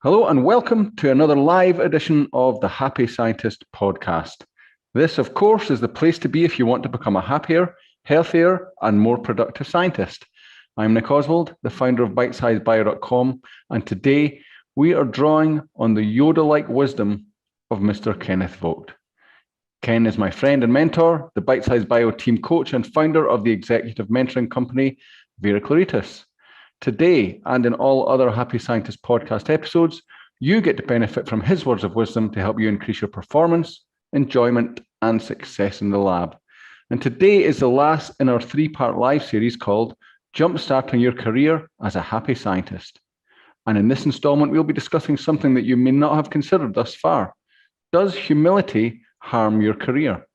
Hello and welcome to another live edition of the Happy Scientist podcast. This, of course, is the place to be if you want to become a happier, healthier, and more productive scientist. I'm Nick Oswald, the founder of BitesizeBio.com, and today we are drawing on the Yoda-like wisdom of Mr. Kenneth Vogt. Ken is my friend and mentor, the Bitesize Bio team coach and founder of the executive mentoring company, Vera Claritas. Today, and in all other Happy Scientist podcast episodes, you get to benefit from his words of wisdom to help you increase your performance, enjoyment, and success in the lab. And today is the last in our three-part live series called Jumpstarting Your Career as a Happy Scientist. And in this installment, we'll be discussing something that you may not have considered thus far. Does humility harm your career?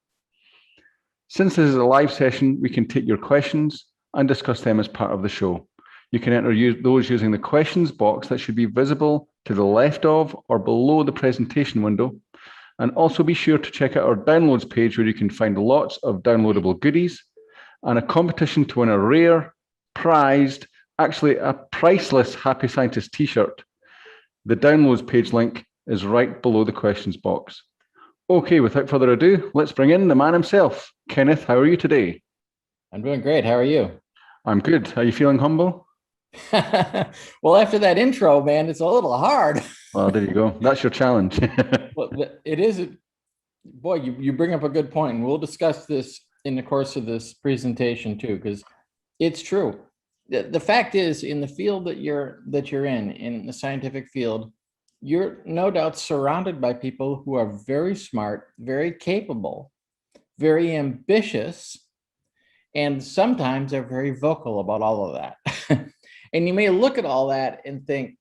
Since this is a live session, we can take your questions and discuss them as part of the show. You can enter those using the questions box that should be visible to the left of or below the presentation window. And also be sure to check out our downloads page where you can find lots of downloadable goodies and a competition to win a rare, prized, actually a priceless Happy Scientist t-shirt. The downloads page link is right below the questions box. Okay, without further ado, let's bring in the man himself. Kenneth, how are you today? I'm doing great. How are you? I'm good. Are you feeling humble? Well, after that intro, man, it's a little hard. Well, there you go. That's your challenge. Well, it is. Boy, you bring up a good point, and we'll discuss this in the course of this presentation too, because it's true. The fact is, in the field that you're in the scientific field, you're no doubt surrounded by people who are very smart, very capable, very ambitious, and sometimes they're very vocal about all of that. And you may look at all that and think,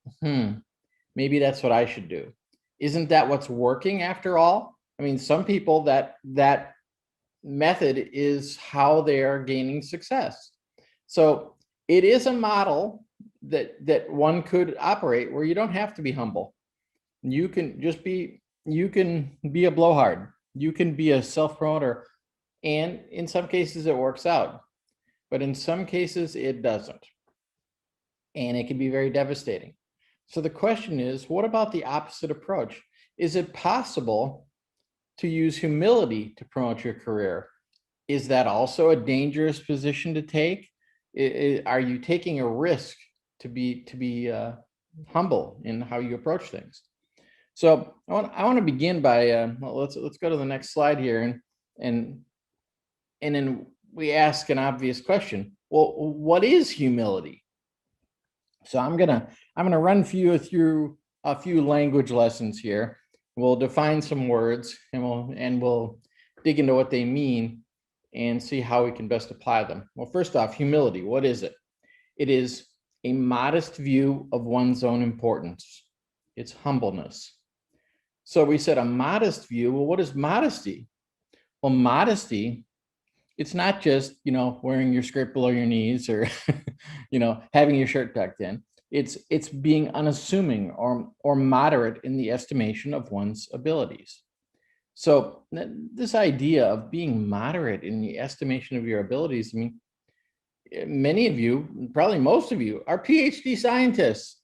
maybe that's what I should do. Isn't that what's working after all? I mean, some people that method is how they are gaining success. So it is a model that one could operate where you don't have to be humble. You can be a blowhard. You can be a self-promoter. And in some cases it works out, but in some cases it doesn't. And it can be very devastating. So the question is, what about the opposite approach? Is it possible to use humility to promote your career? Is that also a dangerous position to take? Are you taking a risk to be humble in how you approach things? So I want to begin by let's go to the next slide here, and then we ask an obvious question. Well, what is humility? So I'm gonna run through a few language lessons here. We'll define some words, and we'll dig into what they mean and see how we can best apply them. Well, first off, humility. What is it? It is a modest view of one's own importance. It's humbleness. So we said a modest view. Well, what is modesty? Well, modesty, it's not just, wearing your skirt below your knees or, having your shirt tucked in. It's being unassuming or moderate in the estimation of one's abilities. So this idea of being moderate in the estimation of your abilities, I mean, many of you, probably most of you, are PhD scientists.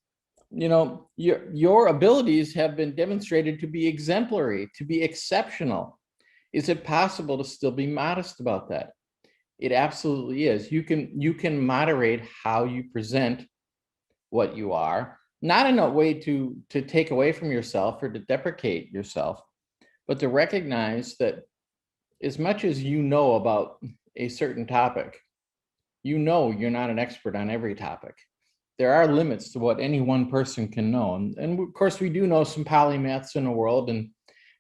Your abilities have been demonstrated to be exemplary, to be exceptional. Is it possible to still be modest about that? It absolutely is. You can moderate how you present what you are, not in a way to take away from yourself or to deprecate yourself, but to recognize that as much as you know about a certain topic, you're not an expert on every topic. There are limits to what any one person can know. And of course, we do know some polymaths in the world, and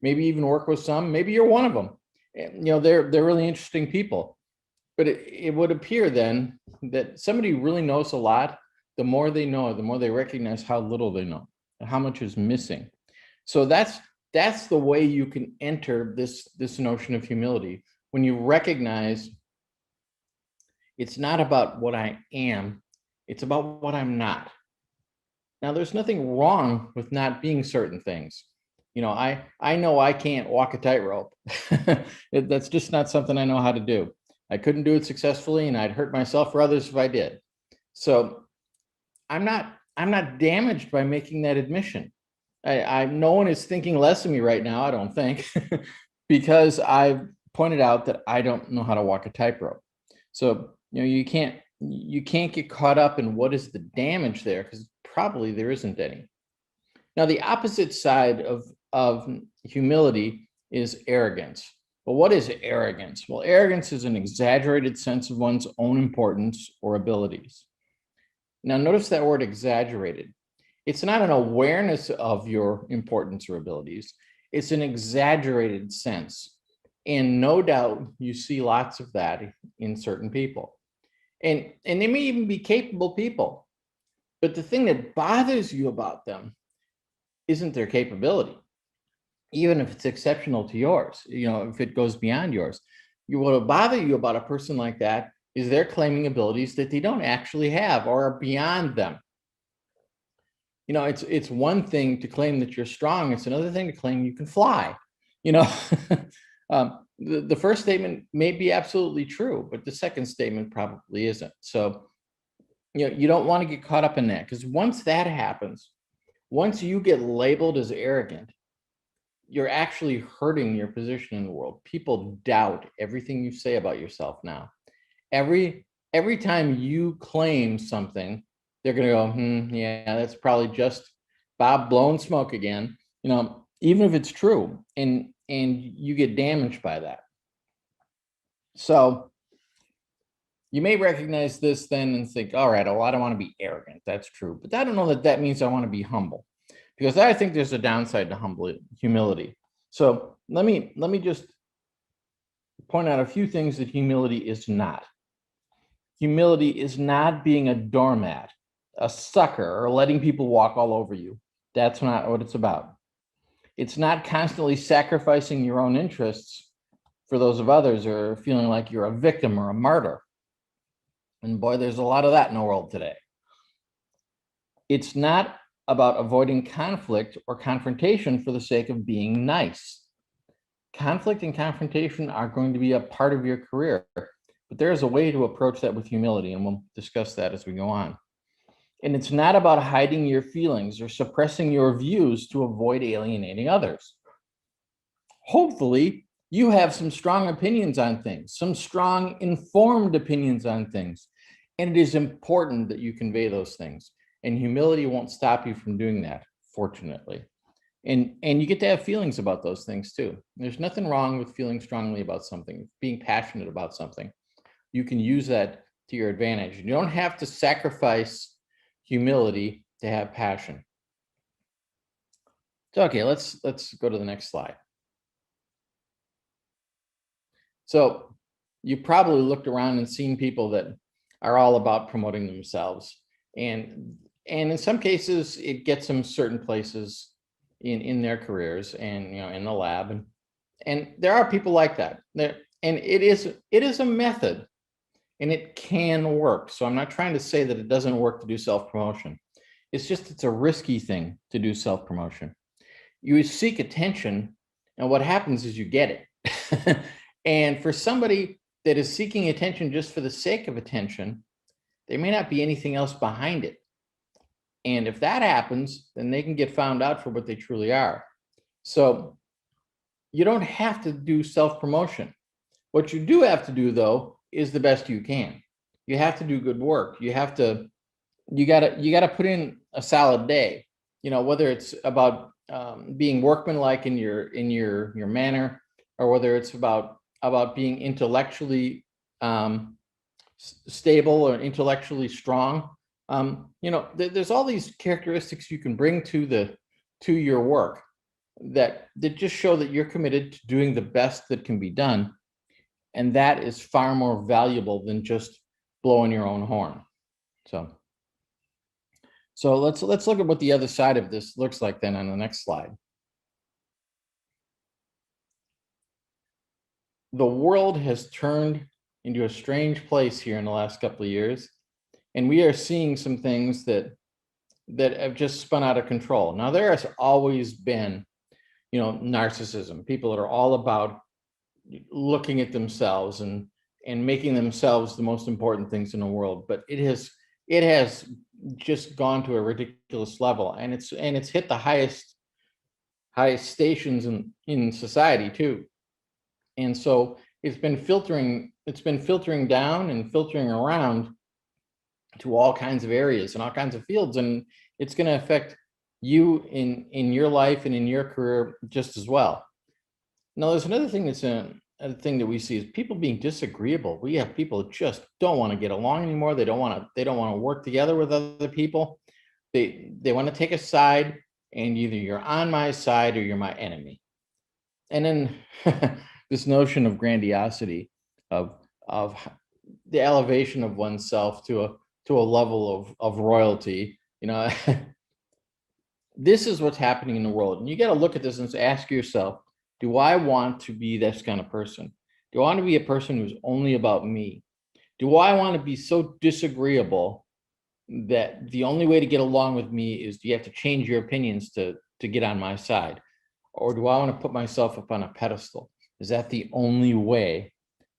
maybe even work with some. Maybe you're one of them. They're really interesting people. But it would appear then that somebody really knows a lot. The more they know, the more they recognize how little they know and how much is missing. So that's the way you can enter this notion of humility, when you recognize it's not about what I am, it's about what I'm not. Now, there's nothing wrong with not being certain things. I know I can't walk a tightrope. That's just not something I know how to do. I couldn't do it successfully, and I'd hurt myself or others if I did. So I'm not damaged by making that admission. No one is thinking less of me right now, I don't think, because I've pointed out that I don't know how to walk a tightrope. So, you can't get caught up in what is the damage there, because probably there isn't any. Now, the opposite side of humility is arrogance. But what is arrogance? Well, arrogance is an exaggerated sense of one's own importance or abilities. Now, notice that word exaggerated. It's not an awareness of your importance or abilities. It's an exaggerated sense. And no doubt you see lots of that in certain people. And they may even be capable people. But the thing that bothers you about them isn't their capability, even if it's exceptional to yours, if it goes beyond yours. What will bother you about a person like that is they're claiming abilities that they don't actually have or are beyond them. It's one thing to claim that you're strong. It's another thing to claim you can fly. The first statement may be absolutely true, but the second statement probably isn't. So, you don't want to get caught up in that, because once that happens, once you get labeled as arrogant, you're actually hurting your position in the world. People doubt everything you say about yourself now. Every time you claim something, they're going to go, yeah, that's probably just Bob blowing smoke again, even if it's true, and you get damaged by that. So you may recognize this then and think, all right, well, I don't want to be arrogant. That's true. But I don't know that means I want to be humble, because I think there's a downside to humility. So let me just point out a few things that humility is not. Humility is not being a doormat, a sucker, or letting people walk all over you. That's not what it's about. It's not constantly sacrificing your own interests for those of others, or feeling like you're a victim or a martyr. And boy, there's a lot of that in the world today. It's not about avoiding conflict or confrontation for the sake of being nice. Conflict and confrontation are going to be a part of your career, but there is a way to approach that with humility, and we'll discuss that as we go on. And it's not about hiding your feelings or suppressing your views to avoid alienating others. Hopefully, you have some strong opinions on things, some strong informed opinions on things, and it is important that you convey those things. And humility won't stop you from doing that, fortunately. And you get to have feelings about those things too. There's nothing wrong with feeling strongly about something, being passionate about something. You can use that to your advantage. You don't have to sacrifice humility to have passion. So, okay, let's go to the next slide. So you probably looked around and seen people that are all about promoting themselves. And in some cases, it gets them certain places in their careers and in the lab. And there are people like that. And it is a method, and it can work. So I'm not trying to say that it doesn't work to do self-promotion. It's a risky thing to do self-promotion. You seek attention, and what happens is you get it. And for somebody that is seeking attention just for the sake of attention, there may not be anything else behind it. And if that happens, then they can get found out for what they truly are. So you don't have to do self-promotion. What you do have to do, though, is the best you can. You have to do good work. You gotta put in a solid day. Whether it's about being workmanlike in your manner, or whether it's about being intellectually stable or intellectually strong. There's all these characteristics you can bring to your work that just show that you're committed to doing the best that can be done. And that is far more valuable than just blowing your own horn. So let's look at what the other side of this looks like then on the next slide. The world has turned into a strange place here in the last couple of years, and we are seeing some things that have just spun out of control. Now, there has always been, narcissism, people that are all about looking at themselves and making themselves the most important things in the world. But it has just gone to a ridiculous level, and it's hit the highest highest stations in society too. And so it's been filtering down and filtering around to all kinds of areas and all kinds of fields, and it's going to affect you in your life and in your career just as well. Now, there's another thing that's a thing that we see is people being disagreeable. We have people that just don't want to get along anymore. They don't want to work together with other people. They want to take a side, and either you're on my side or you're my enemy. And then this notion of grandiosity, of the elevation of oneself to a level of royalty, this is what's happening in the world. And you got to look at this and ask yourself, do I want to be this kind of person? Do I want to be a person who's only about me? Do I want to be so disagreeable that the only way to get along with me is you have to change your opinions to get on my side? Or do I want to put myself up on a pedestal? Is that the only way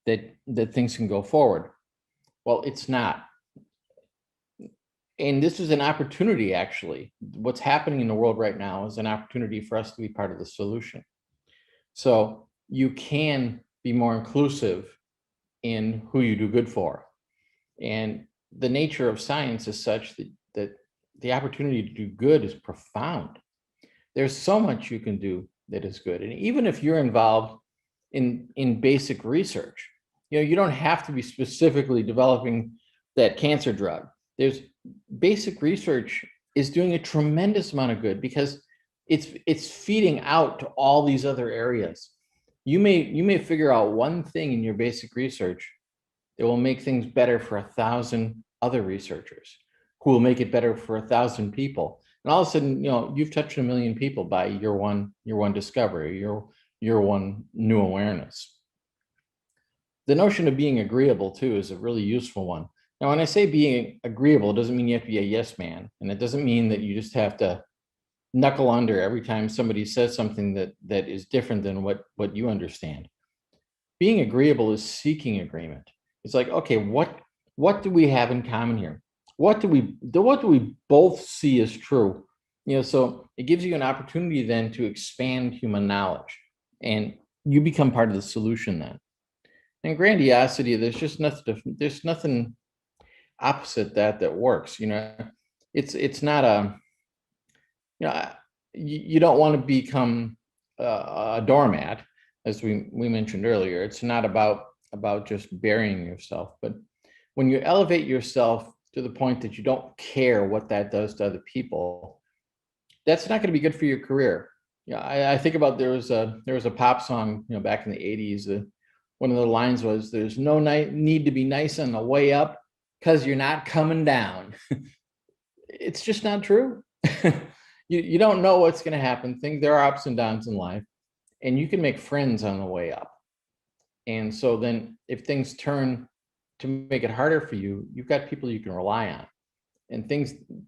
that things can go forward? Well, it's not. And this is an opportunity, actually. What's happening in the world right now is an opportunity for us to be part of the solution. So you can be more inclusive in who you do good for. And the nature of science is such that the opportunity to do good is profound. There's so much you can do that is good. And even if you're involved in basic research, you don't have to be specifically developing that cancer drug. There's basic research is doing a tremendous amount of good because it's feeding out to all these other areas. You may figure out one thing in your basic research that will make things better for 1,000 other researchers, who will make it better for 1,000 people. And all of a sudden, you've touched 1 million people by your one discovery, your one new awareness. The notion of being agreeable too is a really useful one. Now, when I say being agreeable, it doesn't mean you have to be a yes man, and it doesn't mean that you just have to knuckle under every time somebody says something that is different than what you understand. Being agreeable is seeking agreement. It's like, okay, what do we have in common here? What do we both see as true? So it gives you an opportunity then to expand human knowledge, and you become part of the solution then. And grandiosity, there's nothing opposite that works. It's not a, you don't want to become a doormat, as we mentioned earlier. It's not about just burying yourself, but when you elevate yourself to the point that you don't care what that does to other people, that's not going to be good for your career. I think about there was a pop song, back in the 80s. One of the lines was, "There's no need to be nice on the way up because you're not coming down." It's just not true. You don't know what's going to happen. There are ups and downs in life, and you can make friends on the way up. And so then if things turn to make it harder for you, you've got people you can rely on, and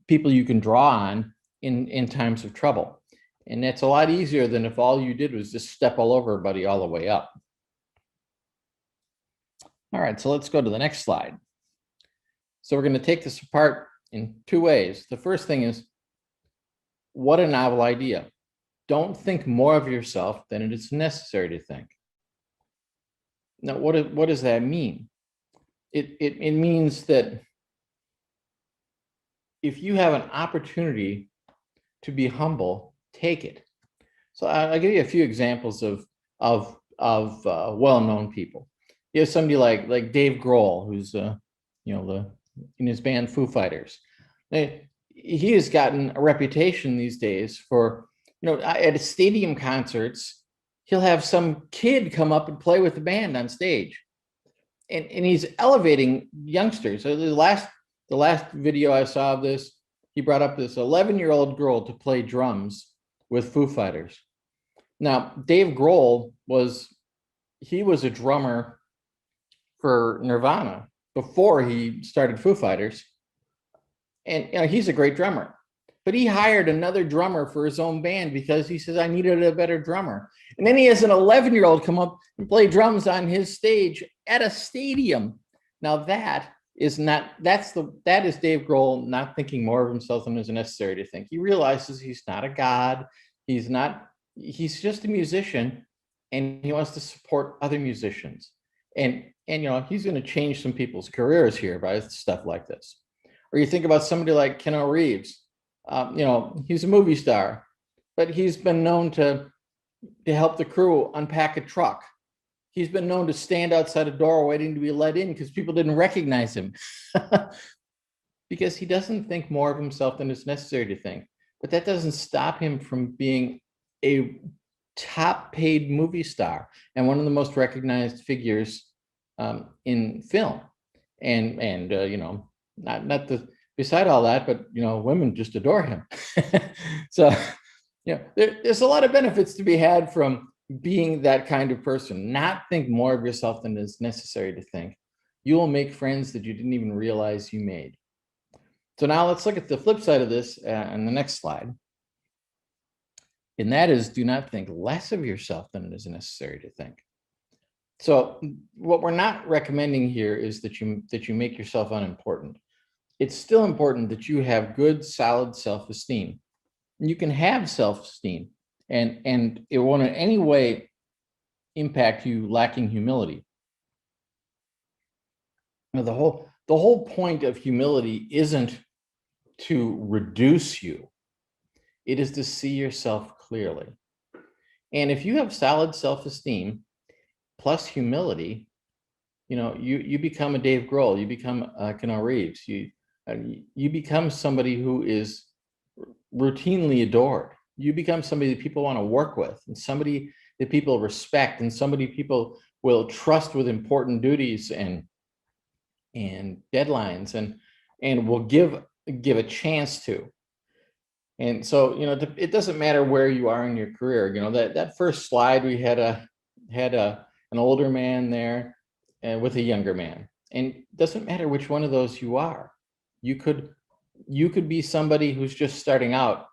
people you can draw on in times of trouble. And that's a lot easier than if all you did was just step all over everybody all the way up. All right, so let's go to the next slide. So we're going to take this apart in two ways. The first thing is, what a novel idea. Don't think more of yourself than it is necessary to think. Now, what does that mean? It means that if you have an opportunity to be humble, take it. So I'll give you a few examples of well-known people. You have somebody like Dave Grohl, who's in his band Foo Fighters. He has gotten a reputation these days for, at stadium concerts, he'll have some kid come up and play with the band on stage, and he's elevating youngsters. So the last video I saw of this, he brought up this 11-year-old girl to play drums with Foo Fighters. Now, Dave Grohl was a drummer for Nirvana before he started Foo Fighters. And he's a great drummer, but he hired another drummer for his own band because he says, I needed a better drummer. And then he has an 11-year-old come up and play drums on his stage at a stadium. Now that is Dave Grohl not thinking more of himself than is necessary to think. He realizes he's not a god. He's not He's just a musician, and he wants to support other musicians. And he's going to change some people's careers here by stuff like this. Or you think about somebody like Keanu Reeves. He's a movie star, but he's been known to help the crew unpack a truck. He's been known to stand outside a door waiting to be let in because people didn't recognize him. Because he doesn't think more of himself than is necessary to think. But that doesn't stop him from being a top paid movie star and one of the most recognized figures in film. And not the beside all that, but women just adore him. So there's a lot of benefits to be had from being that kind of person. Not think more of yourself than is necessary to think. You will make friends that you didn't even realize you made. So now let's look at the flip side of this on the next slide. And that is, do not think less of yourself than it is necessary to think. So what we're not recommending here is that you make yourself unimportant. It's still important that you have good, solid self-esteem. You can have self-esteem, and it won't in any way impact you lacking humility. Now, the whole point of humility isn't to reduce you. It is to see yourself clearly. And if you have solid self-esteem plus humility, you become a Dave Grohl, you become Keanu Reeves, you become somebody who is routinely adored. You become somebody that people want to work with, and somebody that people respect, and somebody people will trust with important duties and deadlines, and will give a chance to. And so, it doesn't matter where you are in your career. That first slide, we had an older man there with a younger man. And it doesn't matter which one of those you are. You could be somebody who's just starting out,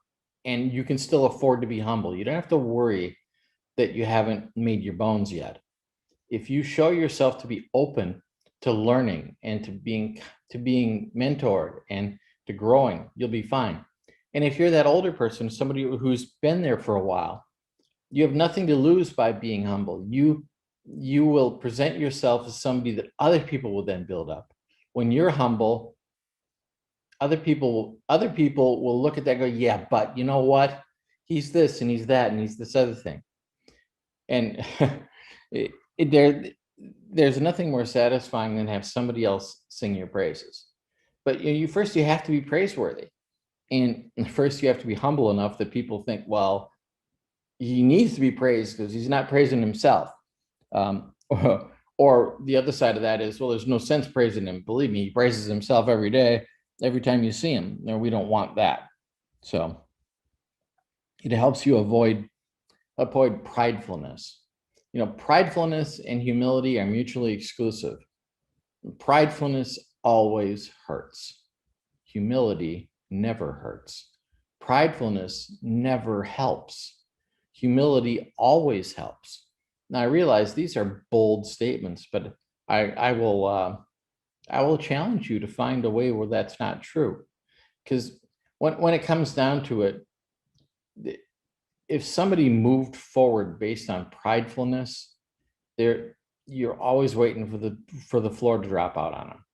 and you can still afford to be humble. You don't have to worry that you haven't made your bones yet. If you show yourself to be open to learning and to being mentored and to growing, you'll be fine. And if you're that older person, somebody who's been there for a while, you have nothing to lose by being humble. You will present yourself as somebody that other people will then build up. When you're humble, other people will look at that and go, yeah, but you know what? He's this and he's that and he's this other thing. And there's nothing more satisfying than have somebody else sing your praises. But you have to be praiseworthy. And first you have to be humble enough that people think, well, he needs to be praised because he's not praising himself. Or the other side of that is, well, there's no sense praising him. Believe me, he praises himself every day, every time you see him. No, we don't want that. So it helps you avoid pridefulness. Pridefulness and humility are mutually exclusive. Pridefulness always hurts. Humility never hurts. Pridefulness never helps. Humility always helps. Now, I realize these are bold statements, but I will challenge you to find a way where that's not true. Because when it comes down to it, if somebody moved forward based on pridefulness, you're always waiting for the floor to drop out on them.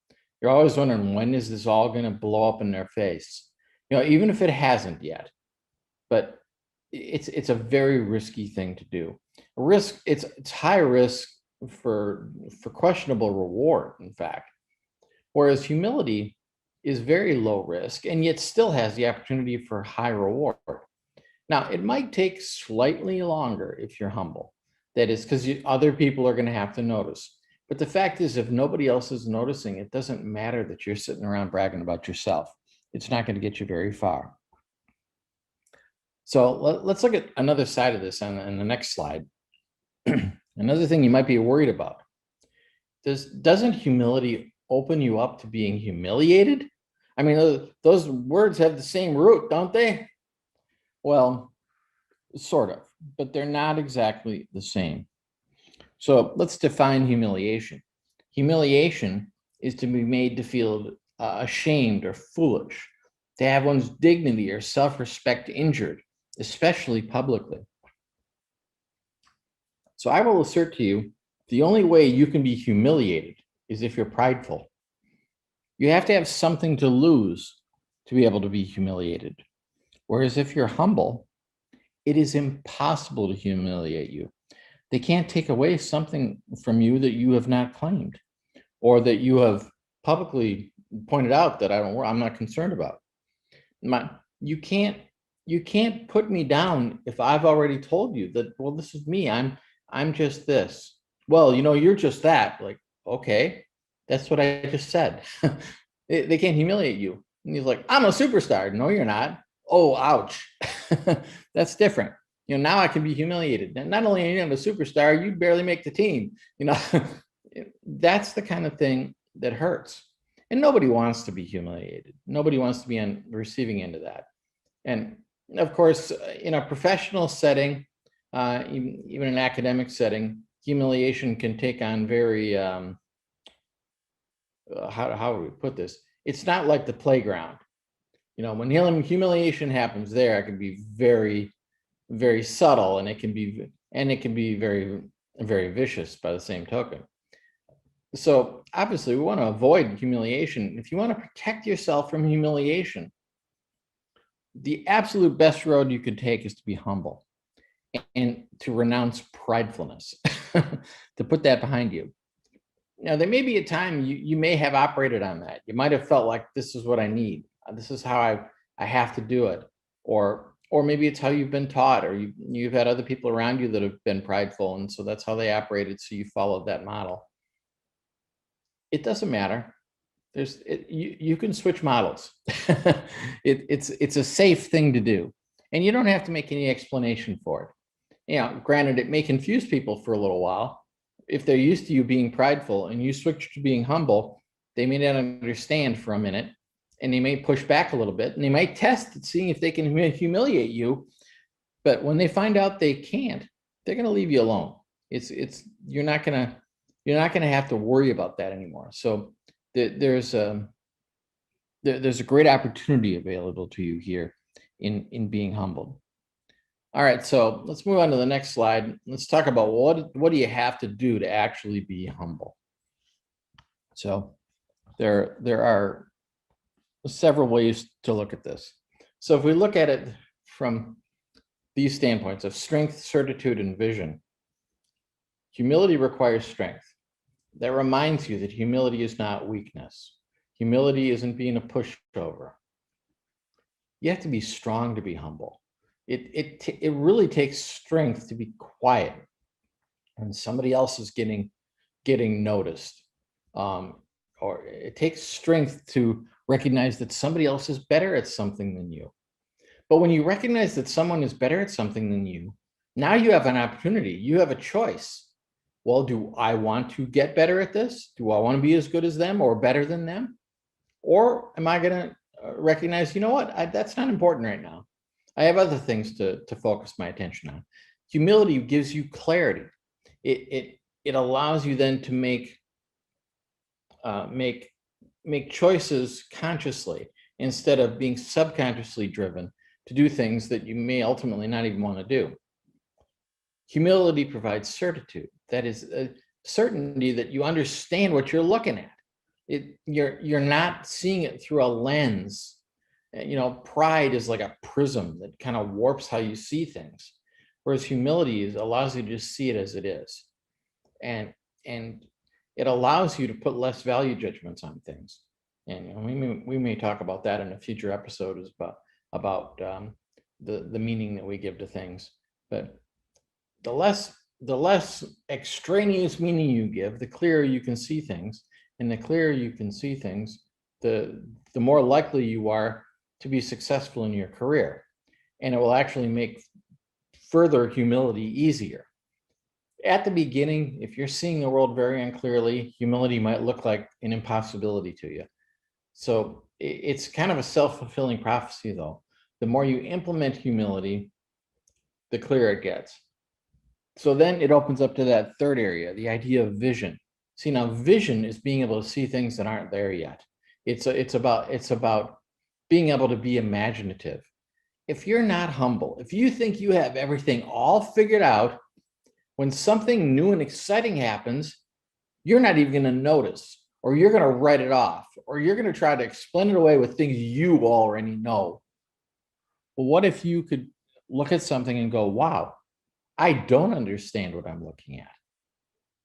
You're always wondering, when is this all going to blow up in their face? Even if it hasn't yet. But it's a very risky thing to do. It's high risk for questionable reward, in fact. Whereas humility is very low risk and yet still has the opportunity for high reward. Now, it might take slightly longer if you're humble. That is because other people are going to have to notice. But the fact is, if nobody else is noticing, it doesn't matter that you're sitting around bragging about yourself. It's not going to get you very far. So let's look at another side of this on the next slide. Another thing you might be worried about. Doesn't humility open you up to being humiliated? I mean, those words have the same root, don't they? Well, sort of, but they're not exactly the same. So let's define humiliation. Humiliation is to be made to feel ashamed or foolish, to have one's dignity or self-respect injured, especially publicly. So I will assert to you, the only way you can be humiliated is if you're prideful. You have to have something to lose to be able to be humiliated. Whereas if you're humble, it is impossible to humiliate you. They can't take away something from you that you have not claimed or that you have publicly pointed out that I'm not concerned about. You can't put me down if I've already told you that, well, this is me. I'm just this. Well, you're just that. Like, okay, that's what I just said. They can't humiliate you. And he's like, I'm a superstar. No, you're not. Oh, ouch. That's different. Now I can be humiliated. And not only are you not a superstar, you barely make the team. That's the kind of thing that hurts. And nobody wants to be humiliated. Nobody wants to be on the receiving end of that. And of course, in a professional setting, even an academic setting, humiliation can take on very, how do we put this? It's not like the playground. When humiliation happens there, it can be very, very subtle, and it can be very, very vicious by the same token. So obviously, we want to avoid humiliation. If you want to protect yourself from humiliation, the absolute best road you could take is to be humble and to renounce pridefulness, to put that behind you. Now, there may be a time you may have operated on that. You might have felt like, this is what I need. This is how I have to do it. Or maybe it's how you've been taught, or you've had other people around you that have been prideful, and so that's how they operated, so you followed that model. It doesn't matter. You can switch models. It's a safe thing to do, and you don't have to make any explanation for it. Granted, it may confuse people for a little while. If they're used to you being prideful and you switch to being humble, they may not understand for a minute, and they may push back a little bit, and they might test it, seeing if they can humiliate you. But when they find out they can't, they're going to leave you alone. You're not going to have to worry about that anymore. So there's a great opportunity available to you here in being humbled. All right, so let's move on to the next slide. Let's talk about what do you have to do to actually be humble. So there are several ways to look at this. So if we look at it from these standpoints of strength, certitude, and vision, humility requires strength. That reminds you that humility is not weakness. Humility isn't being a pushover. You have to be strong to be humble. It really takes strength to be quiet when somebody else is getting noticed. Or it takes strength to recognize that somebody else is better at something than you. But when you recognize that someone is better at something than you, now you have an opportunity. You have a choice. Well, do I want to get better at this? Do I want to be as good as them or better than them? Or am I going to recognize, that's not important right now. I have other things to focus my attention on. Humility gives you clarity. It allows you then to make choices consciously instead of being subconsciously driven to do things that you may ultimately not even want to do. Humility provides certitude. That is a certainty that you understand what you're looking at. You're not seeing it through a lens. Pride is like a prism that kind of warps how you see things, whereas humility allows you to just see it as it is, and it allows you to put less value judgments on things. And we may talk about that in a future episode, is about the meaning that we give to things. But the less extraneous meaning you give, the clearer you can see things, and the clearer you can see things, the more likely you are to be successful in your career, and it will actually make further humility easier. At the beginning, if you're seeing the world very unclearly, humility might look like an impossibility to you. So it's kind of a self-fulfilling prophecy, though. The more you implement humility, the clearer it gets. So then it opens up to that third area, the idea of vision. See, now vision is being able to see things that aren't there yet. It's about being able to be imaginative. If you're not humble, if you think you have everything all figured out, when something new and exciting happens, you're not even going to notice, or you're going to write it off, or you're going to try to explain it away with things you already know. Well, what if you could look at something and go, wow, I don't understand what I'm looking at.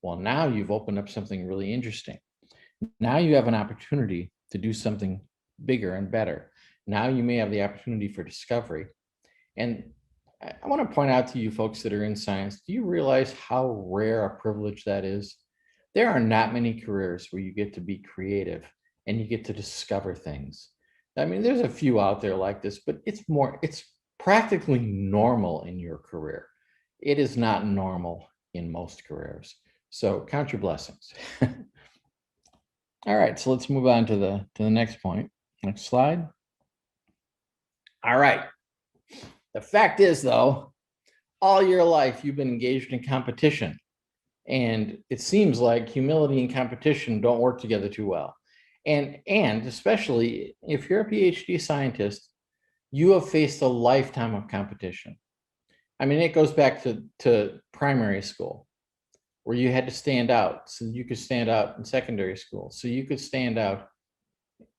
Well, now you've opened up something really interesting. Now you have an opportunity to do something bigger and better. Now you may have the opportunity for discovery. And I want to point out to you folks that are in science, do you realize how rare a privilege that is? There are not many careers where you get to be creative and you get to discover things. I mean, there's a few out there like this, but it's practically normal in your career. It is not normal in most careers. So count your blessings. All right, so let's move on to the next point. Next slide. All right. The fact is, though, all your life you've been engaged in competition. And it seems like humility and competition don't work together too well. And especially if you're a PhD scientist, you have faced a lifetime of competition. I mean, it goes back to primary school, where you had to stand out so you could stand out in secondary school, so you could stand out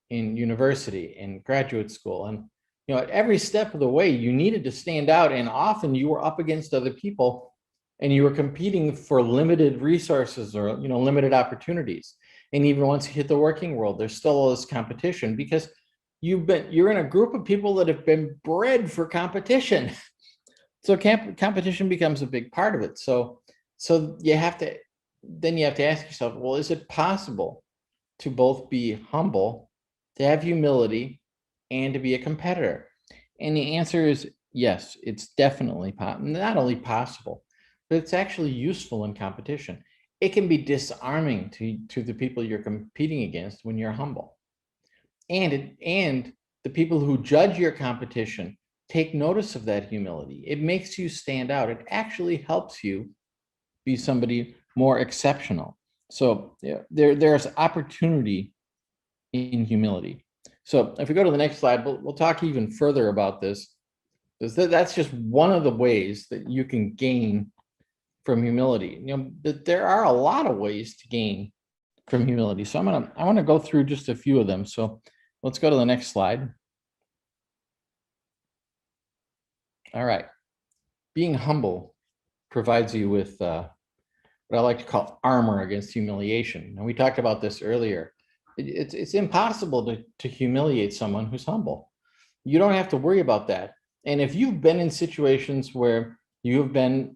in university and graduate school. And at every step of the way, you needed to stand out, and often you were up against other people and you were competing for limited resources or limited opportunities. And even once you hit the working world, there's still all this competition because you're in a group of people that have been bred for competition. So competition becomes a big part of it. So you have to ask yourself, well, is it possible to both be humble, to have humility, and to be a competitor? And the answer is yes, it's definitely not only possible, but it's actually useful in competition. It can be disarming to the people you're competing against when you're humble. And the people who judge your competition take notice of that humility. It makes you stand out. It actually helps you be somebody more exceptional. So there's opportunity in humility. So if we go to the next slide, we'll talk even further about this. That's just one of the ways that you can gain from humility. There are a lot of ways to gain from humility. So I want to go through just a few of them. So let's go to the next slide. All right. Being humble provides you with what I like to call armor against humiliation. And we talked about this earlier. It's impossible to humiliate someone who's humble. You don't have to worry about that. And if you've been in situations where you've been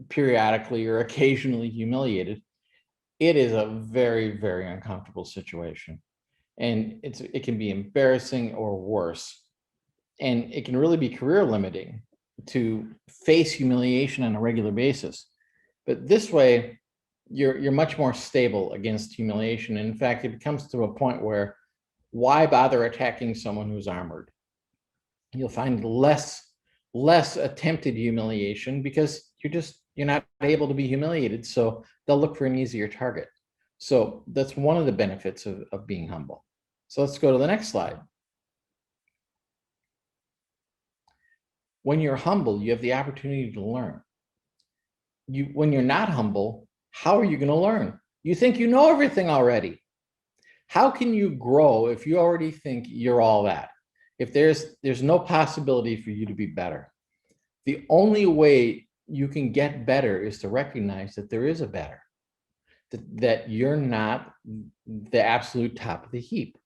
periodically or occasionally humiliated, it is a very, very uncomfortable situation. And it can be embarrassing or worse. And it can really be career limiting to face humiliation on a regular basis. But this way, you're much more stable against humiliation. And in fact, it comes to a point where why bother attacking someone who's armored? You'll find less attempted humiliation because you're not able to be humiliated. So they'll look for an easier target. So that's one of the benefits of being humble. So let's go to the next slide. When you're humble, you have the opportunity to learn. When you're not humble, how are you going to learn? You think you know everything already. How can you grow if you already think you're all that? If there's no possibility for you to be better. The only way you can get better is to recognize that there is a better, that you're not the absolute top of the heap.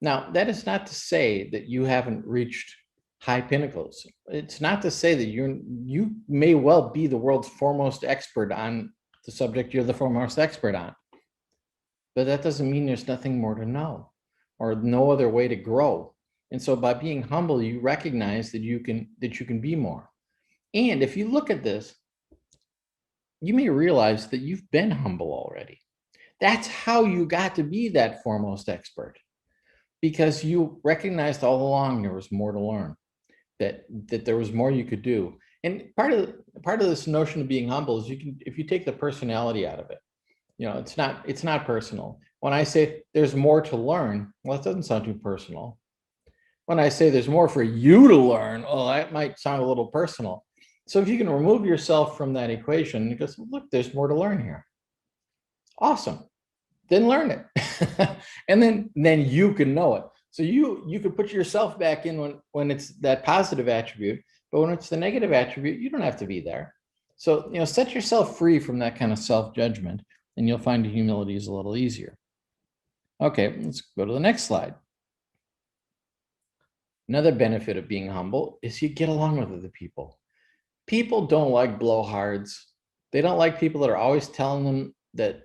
Now, that is not to say that you haven't reached high pinnacles. It's not to say that you may well be the world's foremost expert on the subject you're the foremost expert on. But that doesn't mean there's nothing more to know or no other way to grow. And so by being humble, you recognize that you can be more. And if you look at this, you may realize that you've been humble already. That's how you got to be that foremost expert, because you recognized all along there was more to learn, that there was more you could do. And part of this notion of being humble is if you take the personality out of it, it's not personal. When I say there's more to learn, well, it doesn't sound too personal. When I say there's more for you to learn, well, that might sound a little personal. So if you can remove yourself from that equation, it goes, look, there's more to learn here. Awesome. Then learn it. And then you can know it. So you can put yourself back in when it's that positive attribute, but when it's the negative attribute, you don't have to be there. So, set yourself free from that kind of self-judgment, and you'll find humility is a little easier. Okay, let's go to the next slide. Another benefit of being humble is you get along with other people. People don't like blowhards. They don't like people that are always telling them that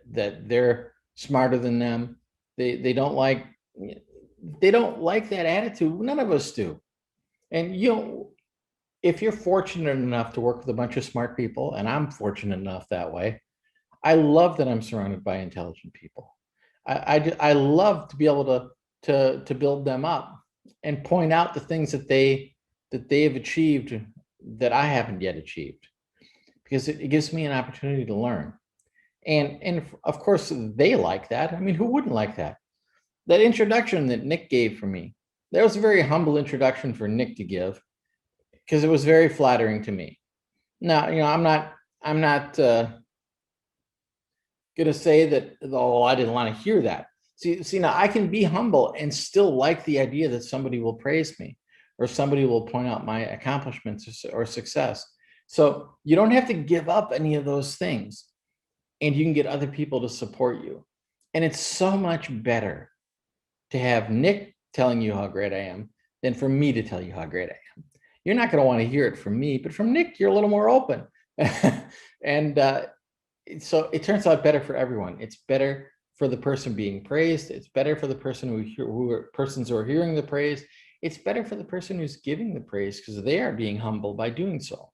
they're smarter than them. They don't like that attitude. None of us do. And if you're fortunate enough to work with a bunch of smart people, and I'm fortunate enough that way, I love that I'm surrounded by intelligent people. I love to be able to build them up and point out the things that they have achieved that I haven't yet achieved, because it gives me an opportunity to learn. And of course they like that. I mean, who wouldn't like that? That introduction that Nick gave for me, that was a very humble introduction for Nick to give, because it was very flattering to me. Now, I'm not gonna say that, oh, I didn't want to hear that. See, now I can be humble and still like the idea that somebody will praise me, or somebody will point out my accomplishments or success. So you don't have to give up any of those things, and you can get other people to support you. And it's so much better to have Nick telling you how great I am than for me to tell you how great I am. You're not going to want to hear it from me, but from Nick, you're a little more open. And so it turns out better for everyone. It's better for the person being praised. It's better for the person persons who are hearing the praise. It's better for the person who's giving the praise, because they are being humble by doing so.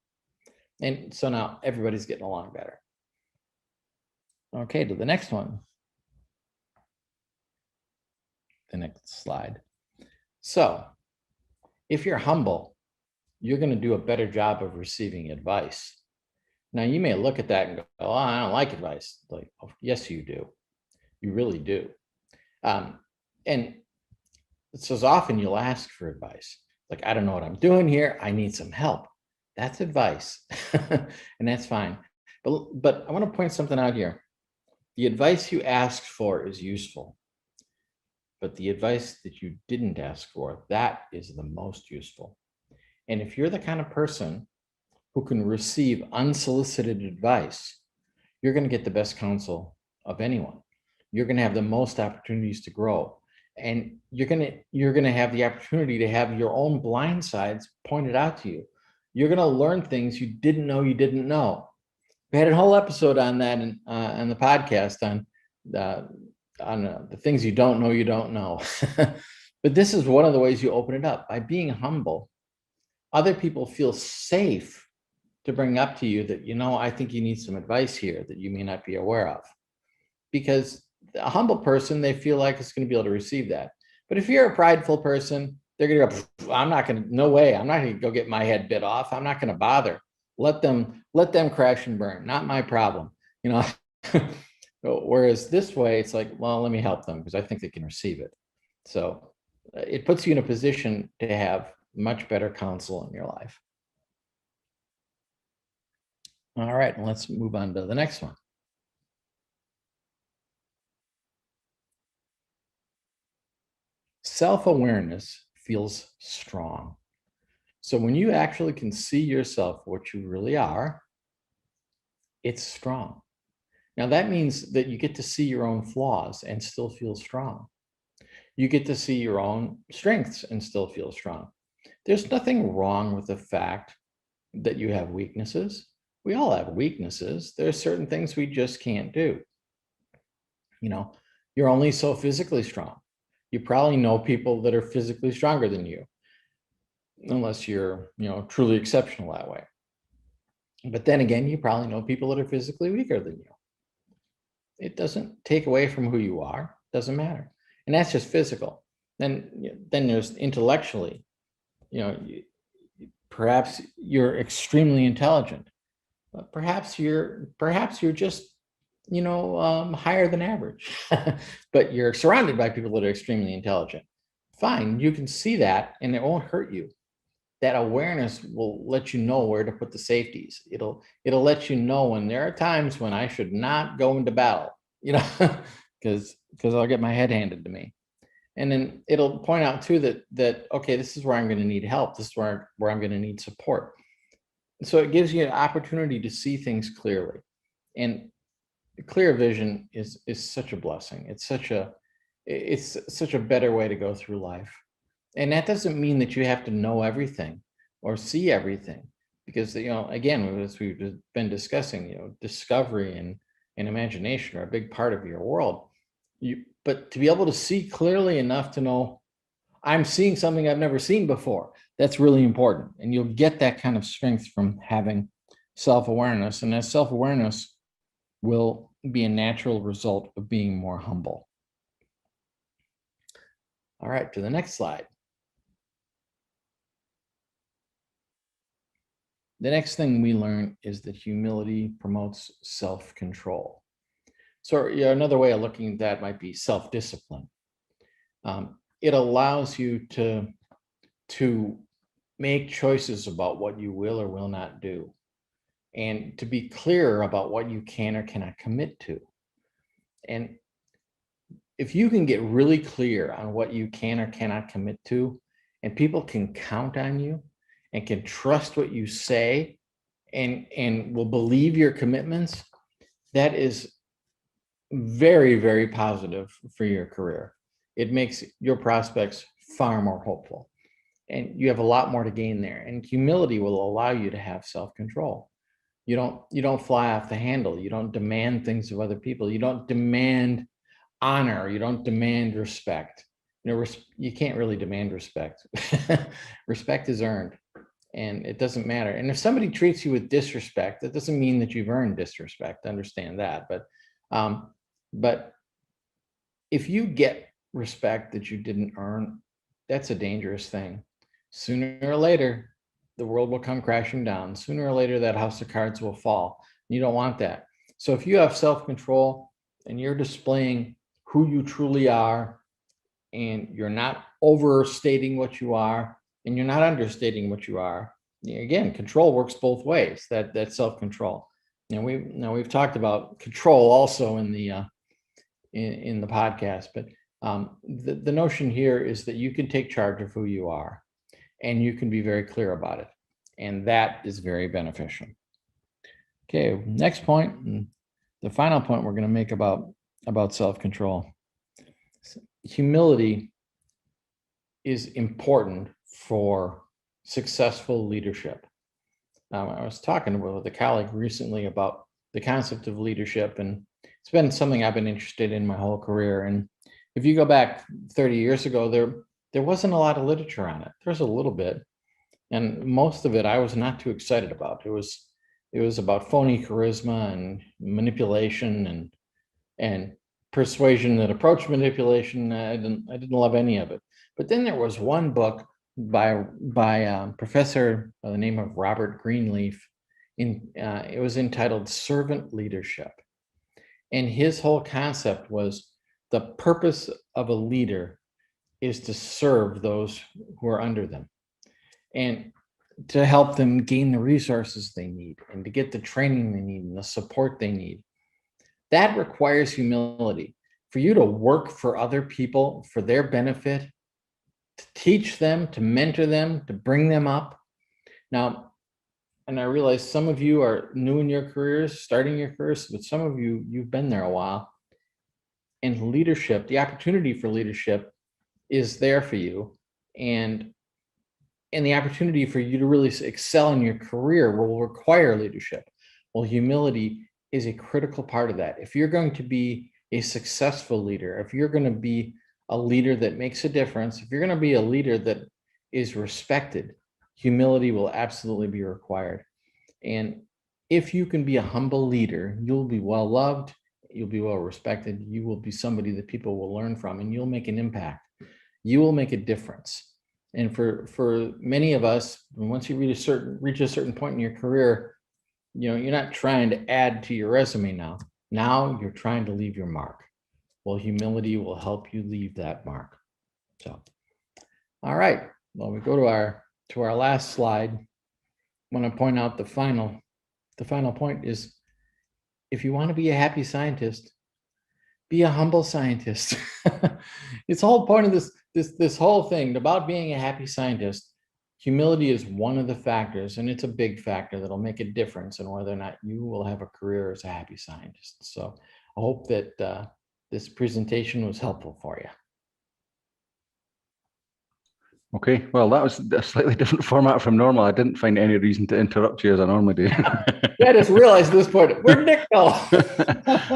And so now everybody's getting along better. Okay, to the next one. The next slide. So if you're humble, you're going to do a better job of receiving advice. Now, you may look at that and go, oh, I don't like advice. Like, oh, yes, you do. You really do. And so often you'll ask for advice. Like, I don't know what I'm doing here. I need some help. That's advice. And that's fine. But I want to point something out here. The advice you asked for is useful, but the advice that you didn't ask for, that is the most useful. And if you're the kind of person who can receive unsolicited advice, you're going to get the best counsel of anyone. You're going to have the most opportunities to grow, and you're going to have the opportunity to have your own blind sides pointed out to you. You're going to learn things you didn't know you didn't know. We had a whole episode on that on the podcast on the things you don't know. But this is one of the ways you open it up. By being humble, other people feel safe to bring up to you that, I think you need some advice here that you may not be aware of. Because a humble person, they feel like it's going to be able to receive that. But if you're a prideful person, they're going to go, no way, I'm not going to go get my head bit off. I'm not going to bother. Let them crash and burn. Not my problem. Whereas this way, it's like, well, let me help them because I think they can receive it. So it puts you in a position to have much better counsel in your life. All right, and let's move on to the next one. Self-awareness feels strong. So when you actually can see yourself, what you really are, it's strong. Now that means that you get to see your own flaws and still feel strong. You get to see your own strengths and still feel strong. There's nothing wrong with the fact that you have weaknesses. We all have weaknesses. There are certain things we just can't do. You're only so physically strong. You probably know people that are physically stronger than you, unless you're, truly exceptional that way. But then again, you probably know people that are physically weaker than you. It doesn't take away from who you are. Doesn't matter. And that's just physical. Then there's intellectually, perhaps you're extremely intelligent, but perhaps you're just, higher than average, but you're surrounded by people that are extremely intelligent. Fine. You can see that and it won't hurt you. that awareness will let you know where to put the safeties. It'll let you know when there are times when I should not go into battle, because I'll get my head handed to me. And then it'll point out too that okay, this is where I'm going to need help. This is where I'm going to need support. So it gives you an opportunity to see things clearly. And clear vision is such a blessing. It's such a better way to go through life. And that doesn't mean that you have to know everything or see everything, because again, as we've been discussing, discovery and imagination are a big part of your world. But to be able to see clearly enough to know I'm seeing something I've never seen before, that's really important. And you'll get that kind of strength from having self-awareness. And that self-awareness will be a natural result of being more humble. All right, to the next slide. The next thing we learn is that humility promotes self-control. So another way of looking at that might be self-discipline. It allows you to make choices about what you will or will not do, and to be clear about what you can or cannot commit to. And if you can get really clear on what you can or cannot commit to, and people can count on you and can trust what you say and will believe your commitments, that is very, very positive for your career. It makes your prospects far more hopeful, and you have a lot more to gain there. And humility will allow you to have self-control. You don't fly off the handle. You don't demand things of other people. You don't demand honor. You don't demand respect. You can't really demand respect. Respect is earned, and it doesn't matter. And if somebody treats you with disrespect, that doesn't mean that you've earned disrespect. Understand that. But if you get respect that you didn't earn, that's a dangerous thing. Sooner or later, the world will come crashing down. Sooner or later, that house of cards will fall. You don't want that. So if you have self-control and you're displaying who you truly are, and you're not overstating what you are, and you're not understating what you are, again, control works both ways. That self-control. And we've talked about control also in the podcast, but the notion here is that you can take charge of who you are, and you can be very clear about it. And that is very beneficial. Okay, next point, and the final point we're going to make about self-control. Humility is important for successful leadership. I was talking with a colleague recently about the concept of leadership, and it's been something I've been interested in my whole career. And if you go back 30 years ago, there wasn't a lot of literature on it. There's a little bit, and most of it I was not too excited about. It was about phony charisma and manipulation and persuasion that approached manipulation. I didn't love any of it. But then there was one book by a professor by the name of Robert Greenleaf. It was entitled Servant Leadership. And his whole concept was the purpose of a leader is to serve those who are under them, and to help them gain the resources they need, and to get the training they need and the support they need. That requires humility. For you to work for other people for their benefit, to teach them, to mentor them, to bring them up. Now, and I realize some of you are new in your careers, starting your careers, but some of you've been there a while. And leadership, the opportunity for leadership is there for you. And the opportunity for you to really excel in your career will require leadership. Well, humility is a critical part of that. If you're going to be a successful leader, if you're going to be a leader that makes a difference, if you're going to be a leader that is respected, humility will absolutely be required. And if you can be a humble leader, you'll be well loved, you'll be well respected, you will be somebody that people will learn from, and you'll make an impact. You will make a difference. And for many of us, once you reach a certain point in your career, you're not trying to add to your resume now. Now you're trying to leave your mark. Well, humility will help you leave that mark. So, all right. Well, we go to our to our last slide, I want to point out the final point is, if you want to be a happy scientist, be a humble scientist. It's the whole point of this whole thing about being a happy scientist. Humility is one of the factors, and it's a big factor that'll make a difference in whether or not you will have a career as a happy scientist. So I hope that this presentation was helpful for you. Okay, well, that was a slightly different format from normal. I didn't find any reason to interrupt you as I normally do. Yeah, I just realized at this point, where'd Nick go?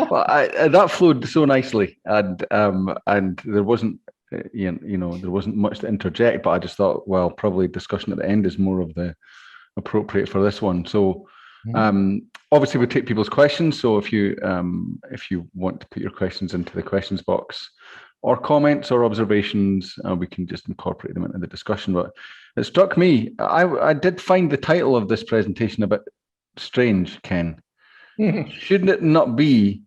Well, that flowed so nicely, and there wasn't, there wasn't much to interject. But I just thought, well, probably discussion at the end is more of the appropriate for this one. So, obviously, we take people's questions. So if you want to put your questions into the questions box, or comments or observations, we can just incorporate them into the discussion. But it struck me, I did find the title of this presentation a bit strange, Ken. Shouldn't it not be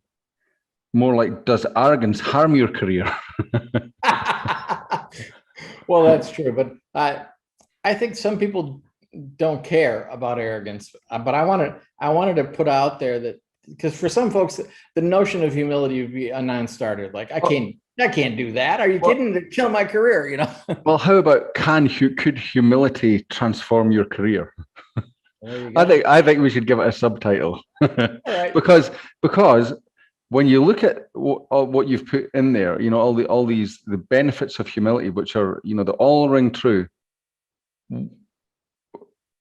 more like, does arrogance harm your career? Well, that's true, but I think some people don't care about arrogance. But I wanted to put out there that, because for some folks, the notion of humility would be a non-starter. Like, I can't do that. Are you kidding? It'd kill my career, Well, how about could humility transform your career? I think we should give it a subtitle. Right. because when you look at what you've put in there, all these the benefits of humility, which are they all ring true.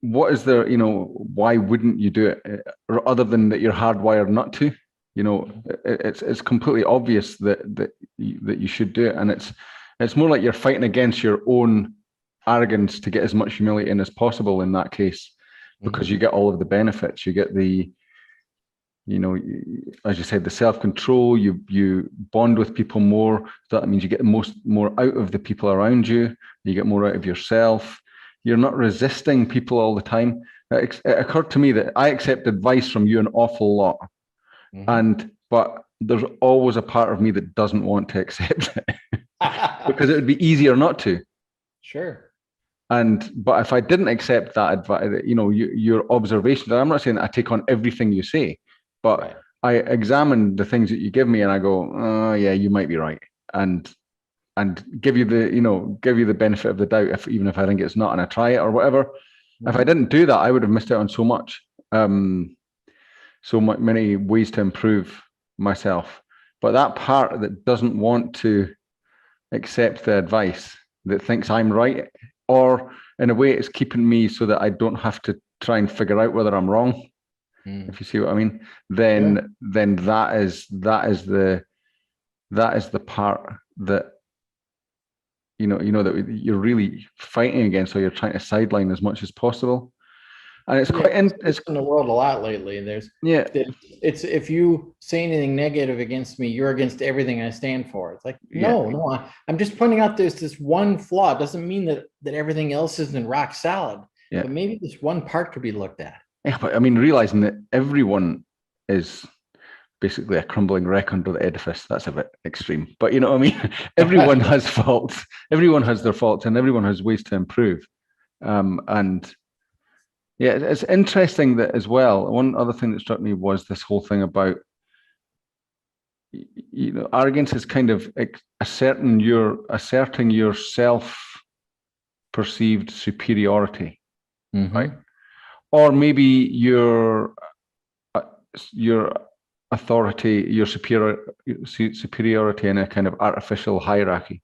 What is there? Why wouldn't you do it? Other than that, you're hardwired not to. It's completely obvious that you should do it, and it's more like you're fighting against your own arrogance to get as much humility in as possible in that case, because you get all of the benefits. You get the, as you said, the self-control. You bond with people more. So that means you get more out of the people around you. You get more out of yourself. You're not resisting people all the time. It occurred to me that I accept advice from you an awful lot. But there's always a part of me that doesn't want to accept it because it would be easier not to. Sure. But if I didn't accept that advice, your observations, I'm not saying that I take on everything you say, but right. I examine the things that you give me and I go, oh yeah, you might be right. And give you the benefit of the doubt, even if I think it's not, and I try it or whatever. If I didn't do that, I would have missed out on so much. So many ways to improve myself. But that part that doesn't want to accept the advice, that thinks I'm right, or in a way it's keeping me so that I don't have to try and figure out whether I'm wrong. If you see what I mean, then that is the part that that you're really fighting against, or you're trying to sideline as much as possible. And it's it's in the world a lot lately. It's if you say anything negative against me, you're against everything I stand for. It's like, no, I'm just pointing out there's this one flaw. It doesn't mean that everything else isn't rock solid. Yeah. But maybe this one part could be looked at. Yeah, but I mean, realizing that everyone is basically a crumbling wreck under the edifice, that's a bit extreme. But you know what I mean? Everyone has faults. Everyone has their faults, and everyone has ways to improve. And yeah, it's interesting that as well. One other thing that struck me was this whole thing about, arrogance is kind of asserting your self-perceived superiority, right? Or maybe your authority, your superiority in a kind of artificial hierarchy.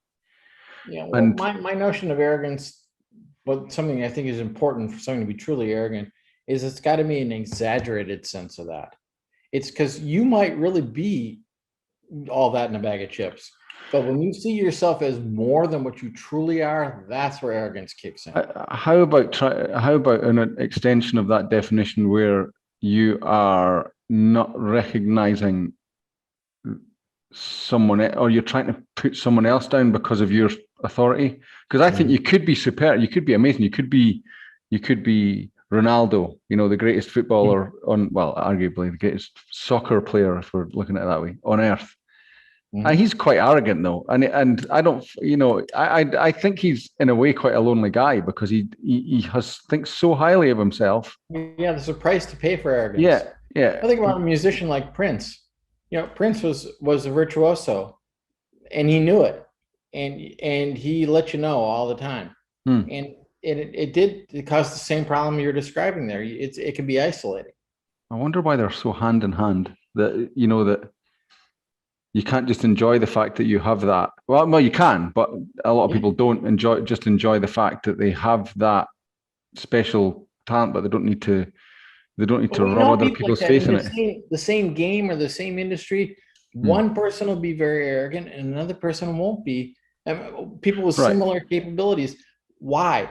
Yeah, well, my notion of arrogance, but something I think is important for someone to be truly arrogant, is it's got to be an exaggerated sense of that. It's because you might really be all that in a bag of chips, but when you see yourself as more than what you truly are, that's where arrogance kicks in. How about an extension of that definition where you are not recognizing someone, or you're trying to put someone else down because of your authority? Because I think you could be superb, you could be amazing, you could be Ronaldo, the greatest footballer arguably the greatest soccer player, if we're looking at it that way, on earth. He's quite arrogant though, and I don't, I think he's in a way quite a lonely guy because he thinks so highly of himself. Yeah, there's a price to pay for arrogance. Yeah, yeah. I think about a musician like Prince. Prince was a virtuoso, and he knew it, and he let you know all the time. And it caused the same problem you're describing there. It can be isolating. I wonder why they're so hand in hand. That that you can't just enjoy the fact that you have that. Well, you can, but a lot of people don't enjoy the fact that they have that special talent, but they don't need to. They don't need to rub other people's face in it. The same game or the same industry, one person will be very arrogant and another person won't be. People with similar capabilities. Why?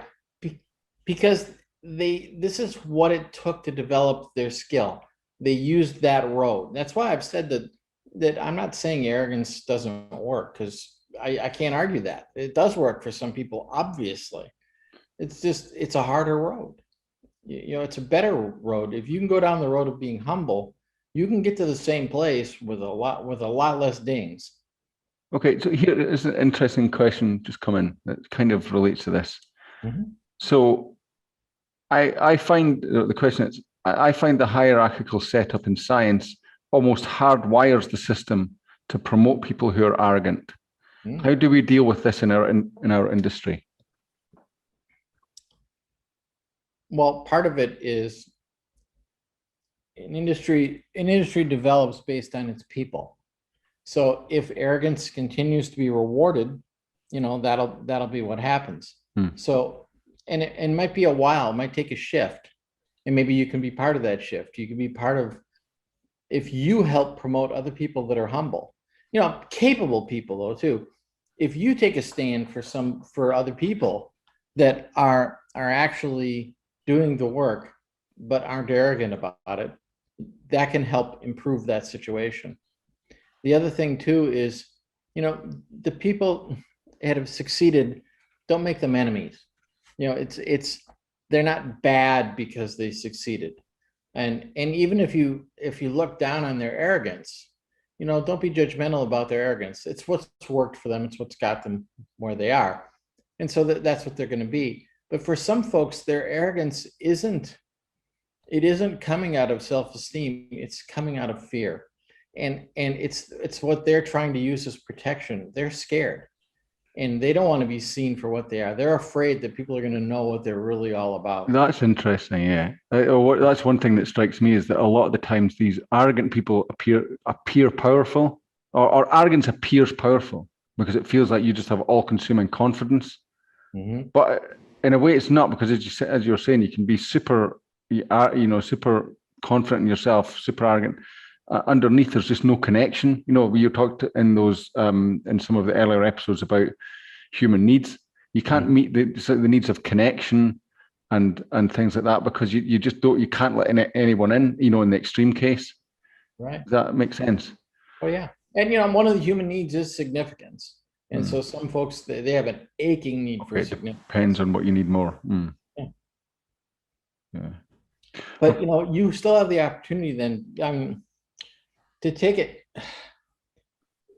Because this is what it took to develop their skill. They used that road. That's why I've said that I'm not saying arrogance doesn't work, because I can't argue that. It does work for some people, obviously. It's a harder road. It's a better road. If you can go down the road of being humble, you can get to the same place with a lot less dings. Okay, so here is an interesting question just come in that kind of relates to this. So I find the question is, I find the hierarchical setup in science almost hardwires the system to promote people who are arrogant. How do we deal with this in our industry? Well, part of it is an industry develops based on its people. So if arrogance continues to be rewarded, that'll be what happens. So, and it might be a while, it might take a shift, and maybe you can be part of that shift. You can be part of, if you help promote other people that are humble, capable people though too. If you take a stand for other people that are actually doing the work but aren't arrogant about it, that can help improve that situation. The other thing too is, the people that have succeeded, don't make them enemies. They're not bad because they succeeded. And even if you look down on their arrogance, don't be judgmental about their arrogance. It's what's worked for them. It's what's got them where they are. And so that's what they're going to be. But for some folks, their arrogance isn't coming out of self-esteem. It's coming out of fear. And it's what they're trying to use as protection. They're scared. And they don't want to be seen for what they are. They're afraid that people are going to know what they're really all about. That's interesting, yeah. That's one thing that strikes me, is that a lot of the times these arrogant people appear powerful, or arrogance appears powerful because it feels like you just have all-consuming confidence. But in a way, it's not, because as you're saying, you can be super confident in yourself, super arrogant. Underneath, there's just no connection. You talked in those in some of the earlier episodes about human needs. You can't meet the needs of connection and things like that, because you just don't. You can't let anyone in. In the extreme case. Right. Does that make sense? Oh yeah, and one of the human needs is significance, and so some folks they have an aching need for significance. It depends on what you need more. Yeah. But you still have the opportunity then. To take it,